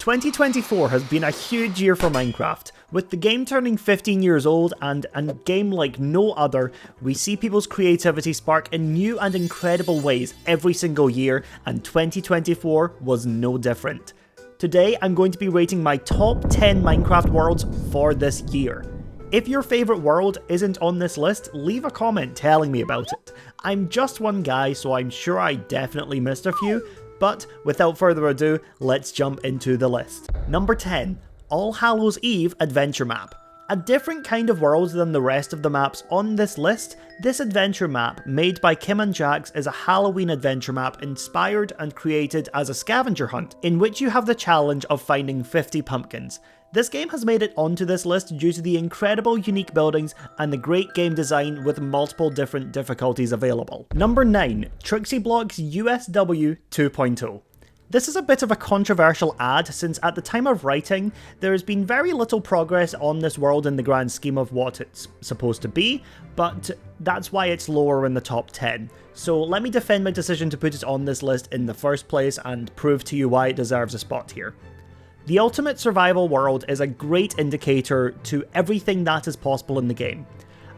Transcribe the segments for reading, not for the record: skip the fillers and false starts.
2024 has been a huge year for Minecraft. With the game turning 15 years old and a game like no other, we see people's creativity spark in new and incredible ways every single year, and 2024 was no different. Today I'm going to be rating my top 10 Minecraft worlds for this year. If your favourite world isn't on this list, leave a comment telling me about it. I'm just one guy, so I'm sure I definitely missed a few, but without further ado, let's jump into the list. Number 10, All Hallows Eve Adventure Map. A different kind of world than the rest of the maps on this list, this adventure map, made by Kim and Jax, is a Halloween adventure map inspired and created as a scavenger hunt, in which you have the challenge of finding 50 pumpkins. This game has made it onto this list due to the incredible unique buildings and the great game design with multiple different difficulties available. Number 9, Trixie Blocks USW 2.0. This is a bit of a controversial ad, since at the time of writing, there has been very little progress on this world in the grand scheme of what it's supposed to be, but that's why it's lower in the top 10. So let me defend my decision to put it on this list in the first place and prove to you why it deserves a spot here. The Ultimate Survival world is a great indicator to everything that is possible in the game.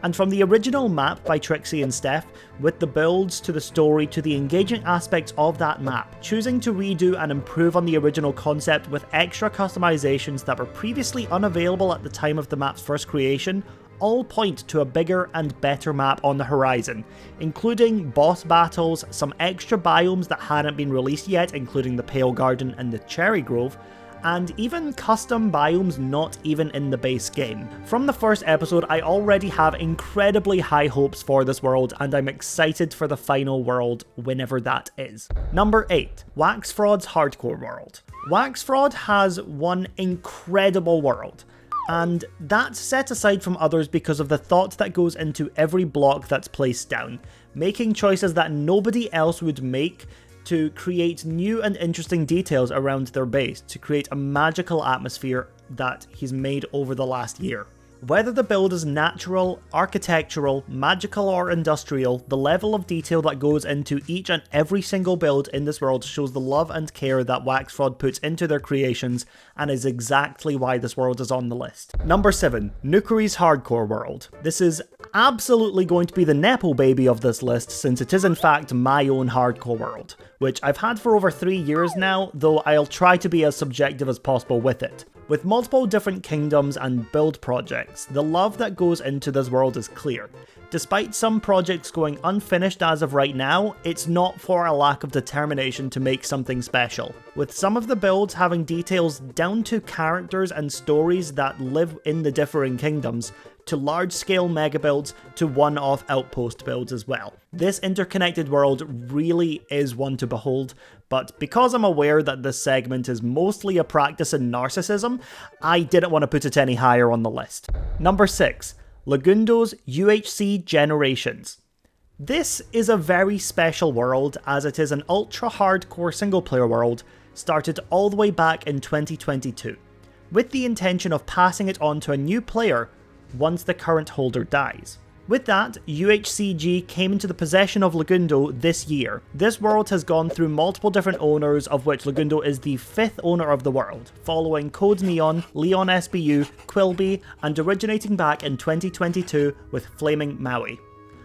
And from the original map by Trixie and Steph, with the builds to the story to the engaging aspects of that map, choosing to redo and improve on the original concept with extra customizations that were previously unavailable at the time of the map's first creation, all point to a bigger and better map on the horizon, including boss battles, some extra biomes that hadn't been released yet, including the Pale Garden and the Cherry Grove, and even custom biomes not even in the base game. From the first episode, I already have incredibly high hopes for this world, and I'm excited for the final world, whenever that is. Number 8, Wax Fraud's Hardcore World. Wax Fraud has one incredible world, and that's set aside from others because of the thought that goes into every block that's placed down, making choices that nobody else would make to create new and interesting details around their base, to create a magical atmosphere that he's made over the last year. Whether the build is natural, architectural, magical or industrial, the level of detail that goes into each and every single build in this world shows the love and care that Wax Fraud puts into their creations, and is exactly why this world is on the list. Number 7, Nukeri's Hardcore World. This is absolutely going to be the nepo baby of this list, since it is in fact my own hardcore world, which I've had for over 3 years now, though I'll try to be as subjective as possible with it. With multiple different kingdoms and build projects, the love that goes into this world is clear. Despite some projects going unfinished as of right now, it's not for a lack of determination to make something special. With some of the builds having details down to characters and stories that live in the differing kingdoms, to large-scale mega builds, to one-off outpost builds as well. This interconnected world really is one to behold, but because I'm aware that this segment is mostly a practice in narcissism, I didn't want to put it any higher on the list. Number 6, Lagundo's UHC Generations. This is a very special world, as it is an ultra-hardcore single-player world, started all the way back in 2022, with the intention of passing it on to a new player once the current holder dies. With that, UHCG came into the possession of Lagundo this year. This world has gone through multiple different owners, of which Lagundo is the 5th owner of the world, following Code Neon, Leon SBU, Quilby, and originating back in 2022 with Flaming Maui.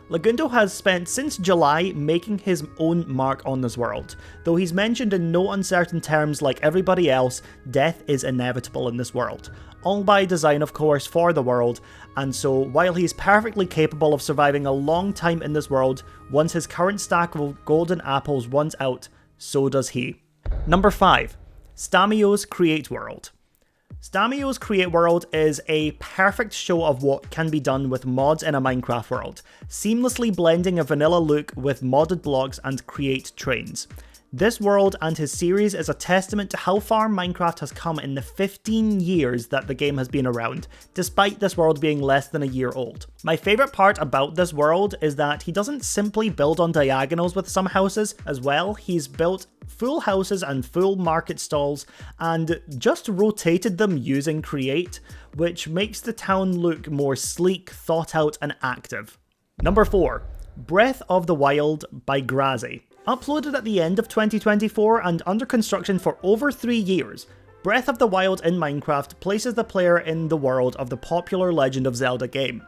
Lagundo has spent since July making his own mark on this world, though he's mentioned in no uncertain terms like everybody else, death is inevitable in this world. All by design of course for the world, and so while he's perfectly capable of surviving a long time in this world, once his current stack of golden apples runs out, so does he. Number 5, Stamio's Create World. Stamio's Create World is a perfect show of what can be done with mods in a Minecraft world, seamlessly blending a vanilla look with modded blocks and create trains. This world and his series is a testament to how far Minecraft has come in the 15 years that the game has been around, despite this world being less than a year old. My favourite part about this world is that he doesn't simply build on diagonals with some houses as well, he's built full houses and full market stalls and just rotated them using Create, which makes the town look more sleek, thought out and active. Number 4, Breath of the Wild by Grazi. Uploaded at the end of 2024 and under construction for over 3 years, Breath of the Wild in Minecraft places the player in the world of the popular Legend of Zelda game.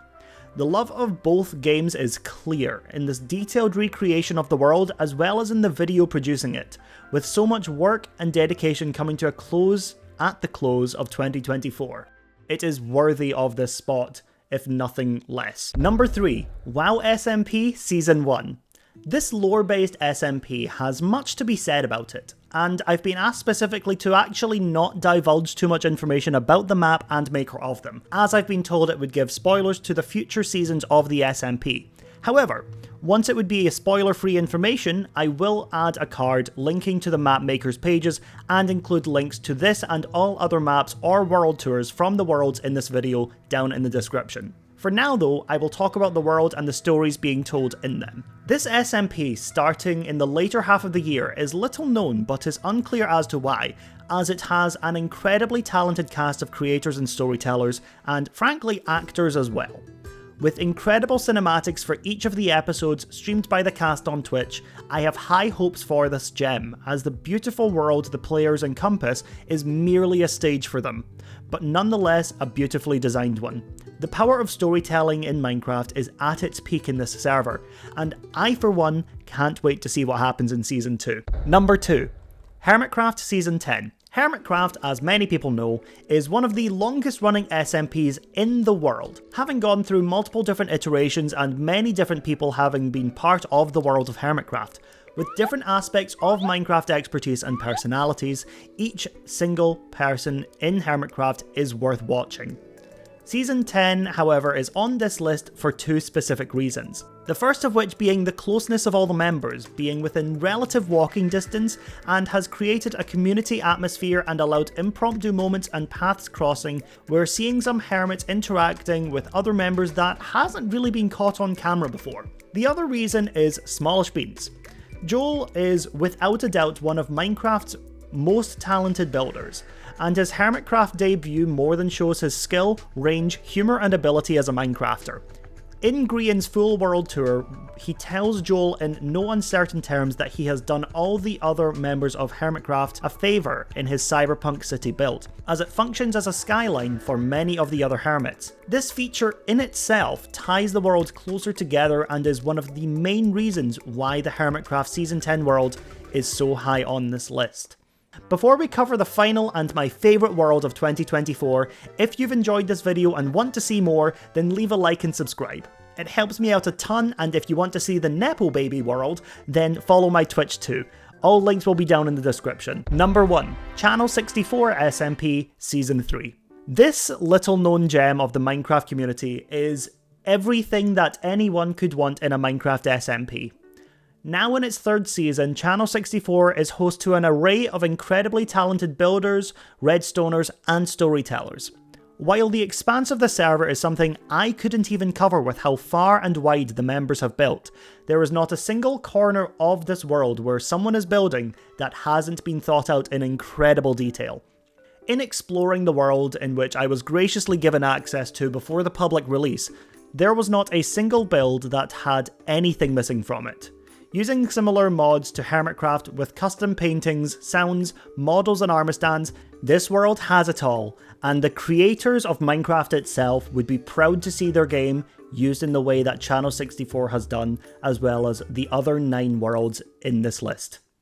The love of both games is clear in this detailed recreation of the world as well as in the video producing it, with so much work and dedication coming to a close at the close of 2024. It is worthy of this spot, if nothing less. Number 3, WoW SMP Season 1. This lore-based SMP has much to be said about it, and I've been asked specifically to actually not divulge too much information about the map and maker of them, as I've been told it would give spoilers to the future seasons of the SMP. However, once it would be a spoiler-free information, I will add a card linking to the map makers pages and include links to this and all other maps or world tours from the worlds in this video down in the description. For now though, I will talk about the world and the stories being told in them. This SMP, starting in the later half of the year, is little known but is unclear as to why, as it has an incredibly talented cast of creators and storytellers, and frankly actors as well. With incredible cinematics for each of the episodes streamed by the cast on Twitch, I have high hopes for this gem, as the beautiful world the players encompass is merely a stage for them, but nonetheless a beautifully designed one. The power of storytelling in Minecraft is at its peak in this server, and I for one can't wait to see what happens in Season 2. Number 2. Hermitcraft Season 10. Hermitcraft, as many people know, is one of the longest running SMPs in the world, having gone through multiple different iterations and many different people having been part of the world of Hermitcraft. With different aspects of Minecraft expertise and personalities, each single person in Hermitcraft is worth watching. Season 10, however, is on this list for two specific reasons. The first of which being the closeness of all the members, being within relative walking distance, and has created a community atmosphere and allowed impromptu moments and paths crossing, where seeing some hermits interacting with other members that hasn't really been caught on camera before. The other reason is Smallish Beans. Joel is without a doubt one of Minecraft's most talented builders, and his Hermitcraft debut more than shows his skill, range, humour and ability as a Minecrafter. In Grian's full world tour, he tells Joel in no uncertain terms that he has done all the other members of Hermitcraft a favour in his cyberpunk city build, as it functions as a skyline for many of the other hermits. This feature in itself ties the world closer together and is one of the main reasons why the Hermitcraft Season 10 world is so high on this list. Before we cover the final and my favourite world of 2024, if you've enjoyed this video and want to see more, then leave a like and subscribe. It helps me out a ton, and if you want to see the Nepo Baby world, then follow my Twitch too. All links will be down in the description. Number 1. Channel 64 SMP Season 3. This little known gem of the Minecraft community is everything that anyone could want in a Minecraft SMP. Now in its third season, Channel 64 is host to an array of incredibly talented builders, redstoners, and storytellers. While the expanse of the server is something I couldn't even cover with how far and wide the members have built, there is not a single corner of this world where someone is building that hasn't been thought out in incredible detail. In exploring the world in which I was graciously given access to before the public release, there was not a single build that had anything missing from it. Using similar mods to Hermitcraft with custom paintings, sounds, models and armor stands, this world has it all, and the creators of Minecraft itself would be proud to see their game used in the way that Channel 64 has done, as well as the other 9 worlds in this list.